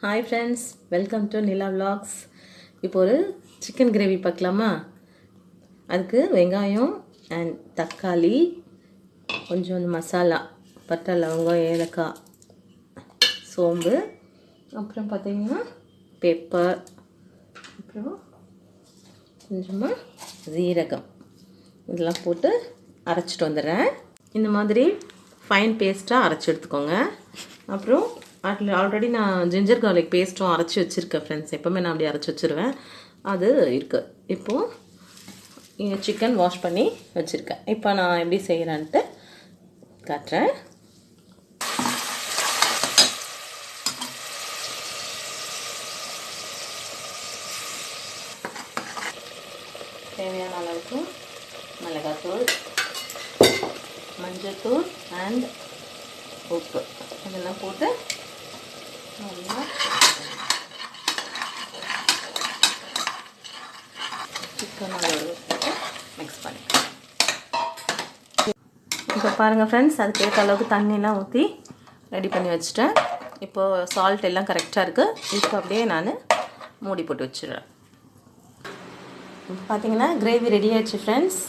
Hi friends, welcome to Nila vlogs. இப்போ ஒரு chicken gravy பார்க்கலாமா? அதுக்கு வெங்காயம் அண்ட் தக்காளி, கொஞ்சம் மசாலா, பட்டை, லவங்கம், ஏலக்காய், சோம்பு, அப்புறம் பார்த்திங்கன்னா பெப்பர், அப்புறம் கொஞ்சமாக ஜீரகம், இதெல்லாம் போட்டு அரைச்சிட்டு வந்துடுறேன். இந்த மாதிரி ஃபைன் பேஸ்ட்டாக அரைச்சி எடுத்துக்கோங்க. அப்புறம் அதில் ஆல்ரெடி நான் ஜிஞ்சர் கார்லிக் பேஸ்ட்டும் அரைச்சி வச்சுருக்கேன் ஃப்ரெண்ட்ஸ். எப்போவுமே நான் அப்படி அரைச்சி வச்சுருவேன், அது இருக்குது. இப்போது சிக்கன் வாஷ் பண்ணி வச்சுருக்கேன். இப்போ நான் எப்படி செய்கிறேன்ட்டு காட்டுறேன். தேவையான அளவுக்கு மிளகாத்தூள், மஞ்சள்தூள் அண்ட் உப்பு இதெல்லாம் போட்டு நல்லா சிக்கனோட போட்டு மிக்ஸ் பண்ணிக்கலாம். இப்போ பாருங்கள் ஃப்ரெண்ட்ஸ், அதுக்கேற்ற அளவுக்கு தண்ணிலாம் ஊற்றி ரெடி பண்ணி வச்சுட்டேன். இப்போது சால்ட் எல்லாம் கரெக்டாக இருக்குது. இப்போ அப்படியே நான் மூடி போட்டு வச்சிடுறேன். இப்போ பார்த்தீங்கன்னா கிரேவி ரெடி ஆயிடுச்சு ஃப்ரெண்ட்ஸ்.